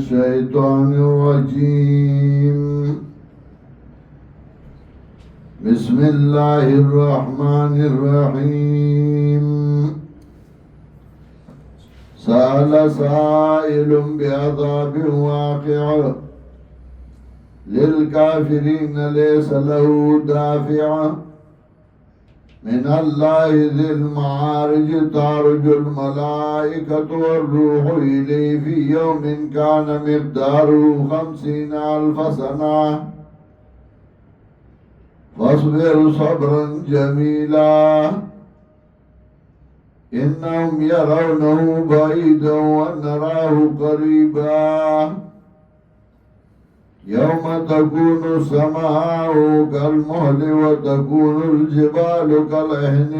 الشيطان الرجيم. بسم الله الرحمن الرحيم. سأل سائل بعذاب واقع للكافرين ليس له دافع من الله ذي المعارج تعرج الملائكة والروح إليه في يوم كان مقداره 50,000 سنة فاصبر صبرا جميلا إنهم يرونه بعيدا ونراه قريبا يوم تكون السماء كالمهل وتكون الجبال كالعهن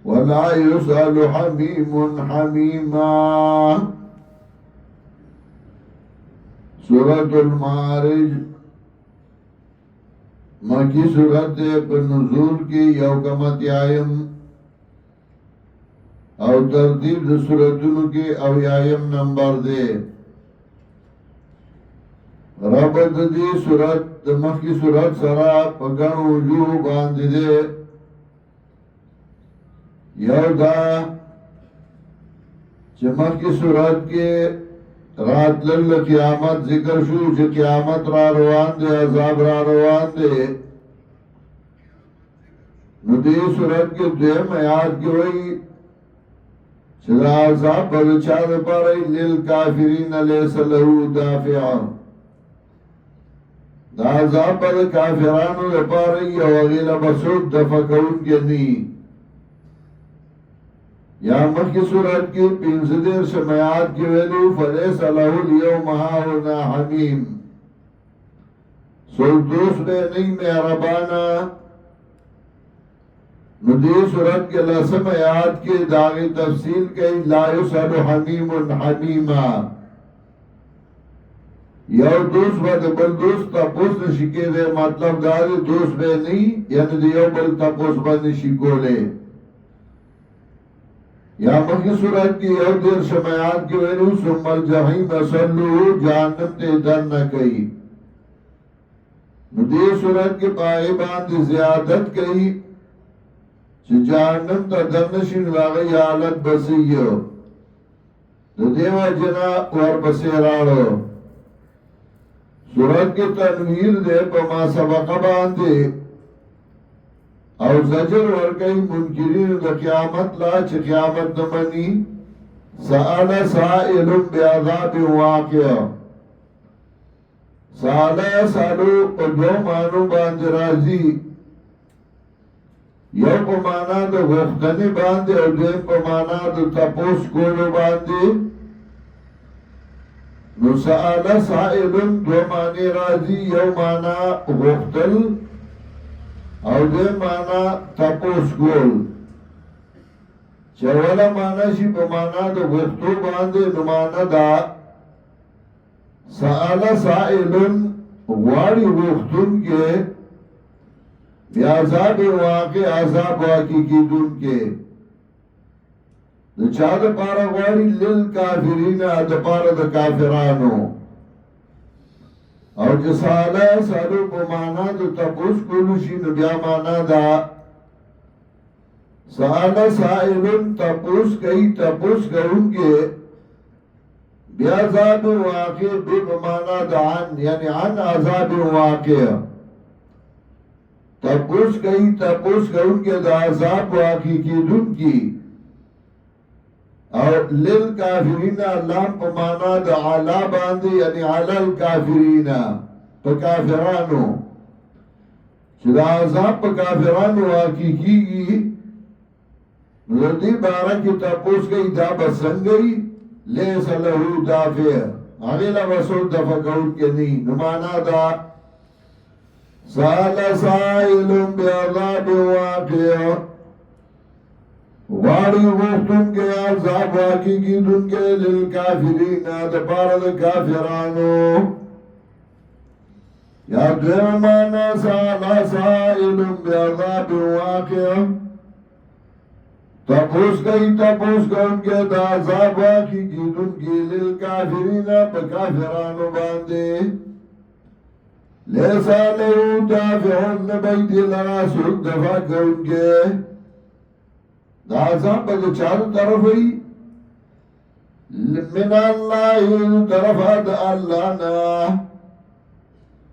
ولا يسأل حميم حميما. سورة المعارج مکی سورت پر نزول کی یوکمت آیم او ترتیب د سورتونو کی اویایم نمبر دے. ربط دی سورت د مخی سورت سرا پگن وجوه باندې دے. یو دا چه مخی سورت کے رات لل قیامت ذکر شو چه قیامت را روان دے عذاب را روان دے. نو دی سورت کے دویم آیات کی وئی چه دا عذاب بلچا دا پاری للکافرین لیس لہو دافعا. دا عذاب پر کافرانو دا پاری یو اغیل بسود دفکون کے نی. یا مخی صورت کی پینزدیر شمیات کی ویلو فلیس لہو اليوم ہاونا حمیم. سلطوس بے نئی مہربانا. ندی صورت کے لسم آیات کی داغی تفصیل کئی لا یسأل حمیم حمیما. یو دوست بد بل دوست تپوس نشکے دے مطلب داری دوست بے نہیں یعنی دیو بل تپوس بد نشکو لے. یا مکی صورت کی یو دیر شمیات کی ویلو ثم الجحیم صلو جہنم تے در نہ کئی. ندی صورت کی پائبان دی زیادت کئی چه جہنم تا درنشن واغی حالت بسیو دو دیو جنا ور بسیرانو. سورت کی تنویر دے پا ما سبق باندے او زجر ورکی منکرین دا قیامت لا چه قیامت نمانی. سأل سائل بعذاب واقع. سأل سألو پا دو مانو باندے رازی. یو پا مانا دا غفتنی باندے او دیم پا مانا دا تپوس کولو باندے. نو سآل سائلن دو معنی راضی یو مانا غفتل او دیم مانا تپوس کول. چوالا مانا شی پا مانا دا غفتو باندے نو مانا دا سآل سائلن واری غفتن کے بی عذاب واقع عذاب واقع کی دن کے دا چا دا پارا غواری للکافرین دا پارا دا کافرانو. او جسالا سالو پا مانا دا تپوس کلوشی نبیا مانا دا سالا سائلن تپوس کئی تپوس کرن کے بی عذاب واقع بی پا مانا دا عن یعنی عن عذاب واقع. تپوس کئی تپوس کرن کے دا عذاب واقع کی دن کی. اور للکافرین اللہ پا مانا دا علا باندے یعنی علا الکافرین پا کافرانو. چه دا عذاب پا کافرانو واقع کی گی ردی بارا کی تپوس کئی دا بسنگئی لیس لہو دافع اغیلا بسول دفع کون کے نہیں. نمانا دا سال سائل بعذاب واقع واری وقتن کے عذاب واقعی کی دن کے للکافرین دپارد کافرانو. یا دویمانا سالا سائل بعذاب واقع تپوس کونکے دا عذاب واقعی کی دن کی للکافرین پا کافرانو باندے لیسا لہو دافعون نبی دی لرا سوک دفع کونکے دا عذاب پا چارو طرف ہوئی من اللہ طرف دا اللہ نا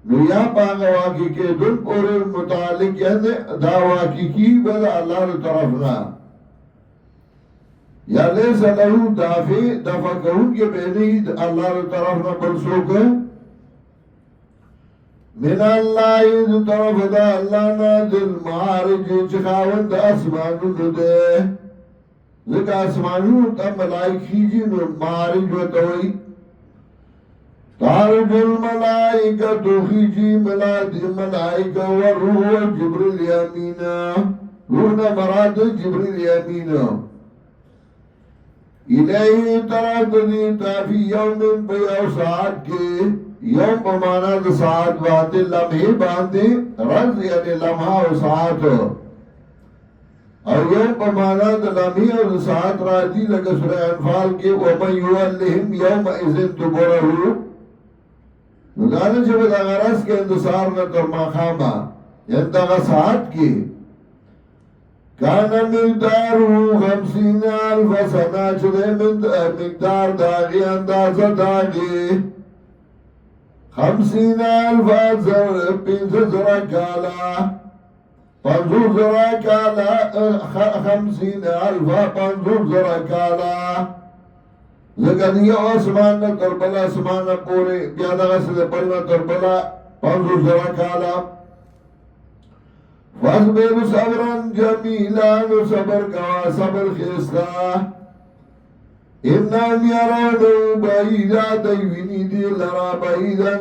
نو یا پاگا واقعی کے دن پورے متعلق یعنی دا واقعی کی بدا اللہ طرف نا یا لیسا لہو دفع کونکے بینی اللہ طرف نا بلسوک من اللہ طرف دا اللہ نا دل معارج چخاون دا اسمانو دے ذکا اسمانو تا ملائک خیجی نو معارج وطوئی تعرج الملائکہ تو خیجی ملائکہ والروح جبریل یامین روح نا مراد جبریل یامین الہی طرف دیتا فی یوم بیو ساعت کے یوم پمانا دا ساعت باندے لمحے باندے رز یعنی لمحہ و ساعت اور یوم پمانا دا لمحے و ساعت راتی لگا سورہ انفال کے وَمَنْ يُوَلِّهِمْ يَوْمَ اِذِن تُبُرَهُ ندانا جب دا غرس کے اندسار نتر ماخاما یعنی دا ساعت کے کانا مقدارو 50,000 سنہ چلے مقدار داغی اندازہ داغی 50,000 50,000 کالا 50,000 کالا 50,000 کالا ذکر دیا آسمان نا تربلا آسمان نا پورے بیادہ غصد پلنا تربلا 50,000 کالا فَاصْبِرْ صَبْرًا جَمِيلًا صبر کوا صبر خیستا اِنَّهُمْ يَرَوْنَهُ بَعِيدًا دیوینی دی لرا بعیداً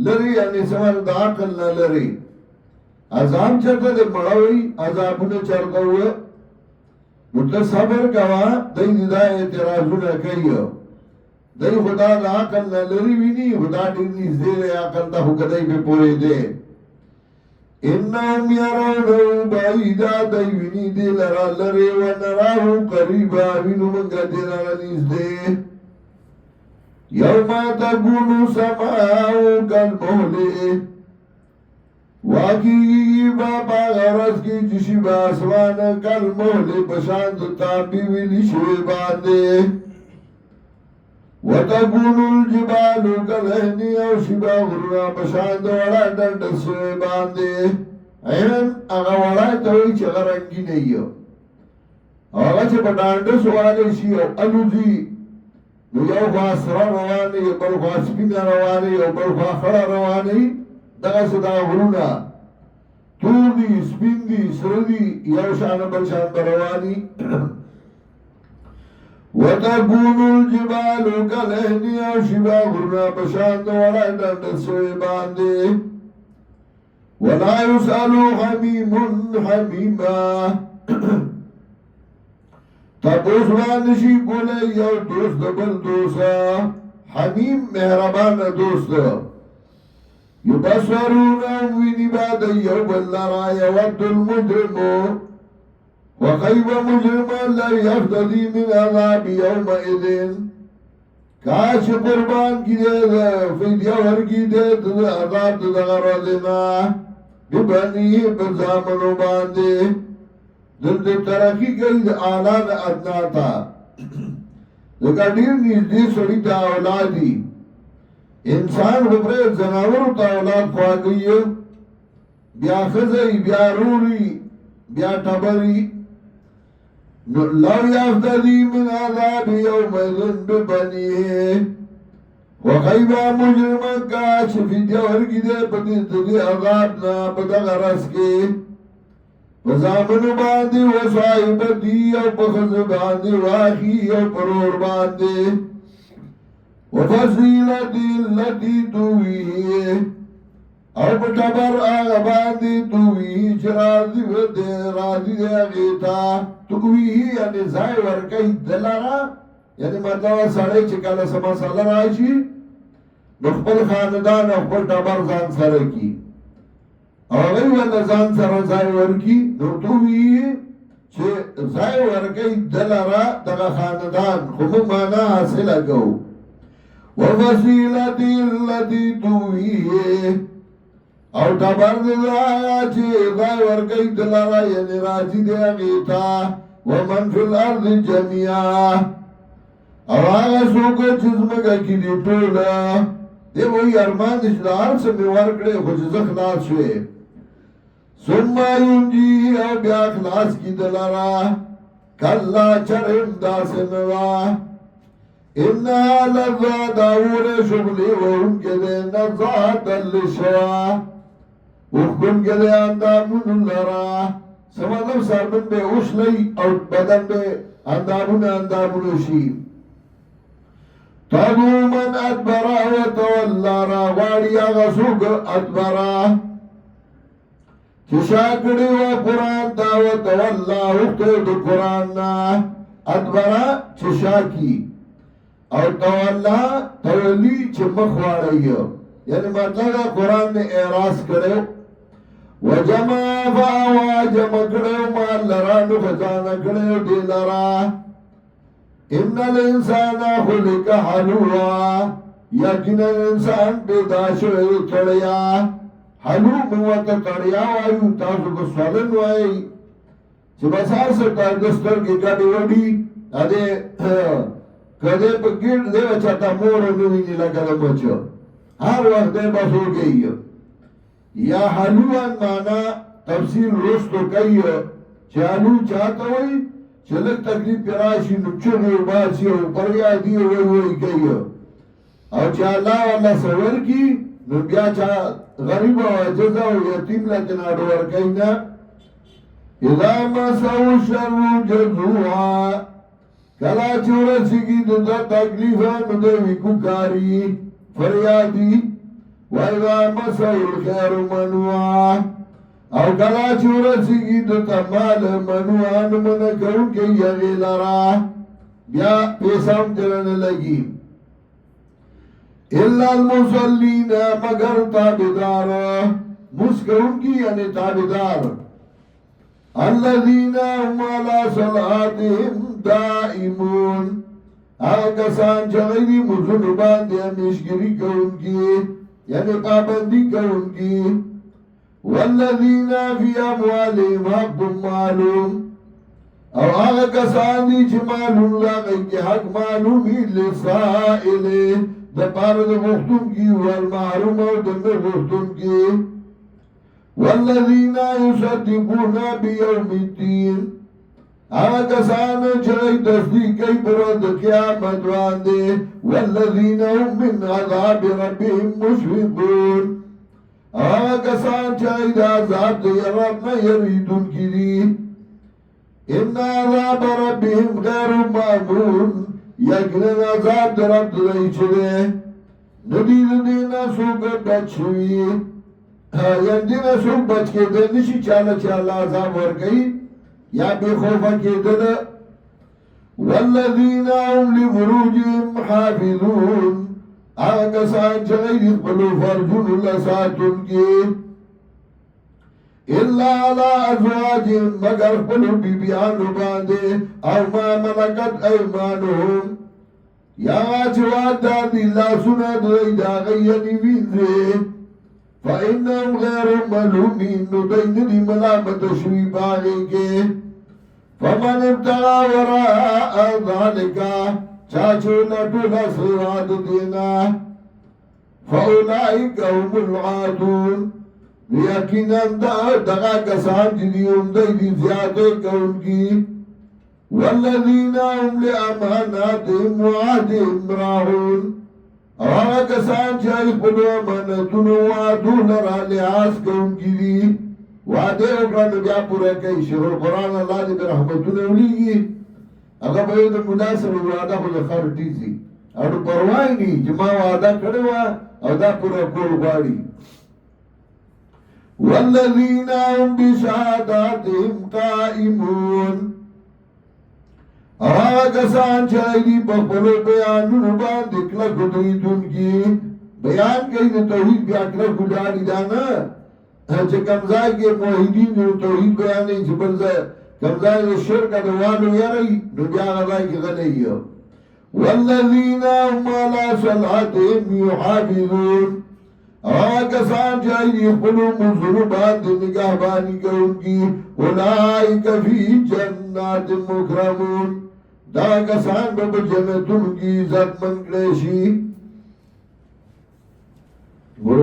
لری یعنی سمر دا عقل نا لری عذاب چرتا دے مڑاوی عذابون چرتا ہوئے مطلب صبر کوا دی دا اعتراضون کئیو دی خدا دا عقل نا لری وینی خدا دیز دے عقل دا خدای پہ پورے دے انہم یرونو بعیدہ دیوینی دی لرا لرے ونراہو قریبا وینو منگا دی لرا نیز دے یوما تکونو سماؤ کالمولے واقعی بابا غرز کی جشی باسوان کالمولے بشاند تابی ویلی شوی باندے وَتَكُونُ الْجِبَالُ كَالْعِهْنِ او شِبَا غُرُّنَا بَشَانْدَ وَڑا ڈنڈ سوئے باندے این اگا وڑا توئی چه غرنگی نیو آگا چه پا ڈانڈ سوانے شیو الوزی نو یو خواہ سرا روانی یو بل خواہ سپینا روانی یو بل خواہ خڑا روانی دغا صدا غرُّنا تور دی سپین دی سردی یو شان بل شان بروانی وَتَكُونُ الْجِبَالُ كَالْعِهْنِ او شِبَا غُرُّنَا بَشَانْدَ وَڑَا ڈنڈ سوئے باندے وَلَا يُسْأَلُ حَمِيمٌ حَمِيمًا تپوس وانشی کولے یو دوست بل دوستا حمیم مہربان دوست یبصرون وینی باد یو بل لرا یود المجرمو وخیب مجرمان لر یفتدی من عذاب یومئذن کاش قربان کی دے فیدیو ہر کی دے عذاب دغرازنا ببنی بزامنو باندے دل ترقی کئی آلان ادنا تا لکا دیر نیزدی سڑی تا اولادی انسان خبرے زناور تا اولاد خواہ گئی بیا خزئی بیا روری بیا ٹبری لو یفتدی من عذاب یومئذن ببنیه وخیبا مجرمان کاش فیدیو ہر کی دے پتی تدی عذابنا پتا غرس کے وزامن باندی و صاحبتی او پخز باندی واخی او پرور باندی و فصیلتی اللتی تویه او پتبر آغا باندی تویه چه راضی دے اغیتا تویه یعنی زائی ورکی دلارا یعنی مطلب سڑے چکل سما سالر آئیشی نخبل خاندان اخبل تبر زان سرے کی اور غیر والا زان سر زائی ورکی نو تویه چې ځای ورکوي دلره دغه خاندان خو موږ معنا حاصله کوو وفصیلتی التي تویه او ټبر دې هغه چې ځای ورکوي دلره یعنې راځي دی هغې ته ومن فی الارض جميعا او هغه څوک چې ځمکه کې دي ټوله دی وایي ارمان دې چې د هر څه مې ورکړې خو چې زه خلاص شوې ثم ينجي او بیا خلاص کی دلرا کلا چرم داسې نه وه انها لذا داور شغلی وونکې دی نزاتا للشوا وښکونکې دی اندامونو لرا څه مطلب سرمن به اوښلی او بدن به اندامونه شي تدعو من ادبره وتولا راغواړي هغه څوک ادبره چشا کڑی و قرآن دعوت واللہ اختر دو قرآن نا ادبرا چشا کی او تولا تولی چه مخواری یعنی مطلب قرآن نے اعراض کرے و جمع فاوا جمع کرے مال لرانو خزانہ کرے دی لرا ان الانسان خلق حلوا یقین الانسان بیداشو کڑیا حلو موتا تڑیا وایو تاسو کو سوالن وائی چه بسار سے تاگستر کی گاڑی وڈی ادھے کدے پا گیڑ دے وچاتا مورو نوینی لگا دمچو ہر وقت دے بس ہو گئی یا حلوان مانا تفصیل رستو کئی چه حلو چاہتا ہوئی چه لگ تکلیف پراشی نچنی و باسی و پریادی وی کئی او چه اللہ واللہ سور کی نو بیا چا غریب و عجزه و یتیم لیکن آدو ورکینا اذا مسو شر جزوها کلا چورسی کی دو تکلیفا ندوی کاری فریادی و اذا مسو الخیر منوعا او کلا چورسی کی دو تمال منوعا نمنکرون که یغیلرا بیا پیسام جلن لگی الا المصلین مگر تابدار مسکرون کی یعنی تابدار الذین هم علی صلاتهم دائمون آگا سان چغیری مزن باندی ہمیشگری کون کی یعنی پابندی کون کی والذین فی اموالهم حق معلوم او آگا کسان دی چھ معلوم لاغی کی حق معلومی لسائل دا پار دا مختون کی والمحروم او دن مختون کی والذین یصدقون بیوم الدین آگا کسان چرائی تصدیق کئی برد قیامت واندے والذین هم من عذاب ربهم مشفقون آگا کسان چرائی دا عذاب دی ربنا یریدون کی دی ان عذاب ربهم غیر معمون یقین عذاب در رب دلائی چلے ندید دینا سوک بچوی یعنی دینا سوک بچ کے دے نشی چالا چالا عذاب ورگئی یا بے خوفا کے دل والذین هم لفروجهم حافظون آگا سان چغیر اقبلو فرجون اللہ ساتون کی الا علی ازواجهم مگر پلو بی بیانو باندے او ما ملکت ایمانهم یا چواد دادی اللہ سنا دوئی دا غیانی ویندے فإنهم غیر ملومین نو دین دی ملامت شوی باغے کے فمن ابتغا وراء ذالکا چاچو نٹولا سواد دینا فأولئک هم العادون یقیناً دغا کسان جدی امدائی دی زیادے کون کی والذین هم لأماناتهم وعدهم راہون آغا کسان چاہی پلو امانتون وعدون را لحاظ کون کی دی وعدے اکران بیا پورا کئی شیخ القرآن اللہ دی برحمتون اولیگی اگر باید مناسب وعدہ خود خر ٹیزی اور پروائی نی جما وعدہ کڑوا او دا پورا کول گواری والذین هم بشهاداتهم قائمون آغا کسان چاہیدی بخبلو بیانون باند اکلک دریدون کی بیان کئی دے توحید بیا اکلک داری دانا چه کمزائی کے موحیدین جو توحید بیانی چه بلزا کمزای د شرک دوانو یری نو بیا غځای کې غلی والذین هم علی صلاتهم یحافظون کسان چاہیے خپلو منزلو باندې نگہبانی کوونکی اولئک فی جنات مکرمون دا کسان به جنتونو کې عزت مند کړي شي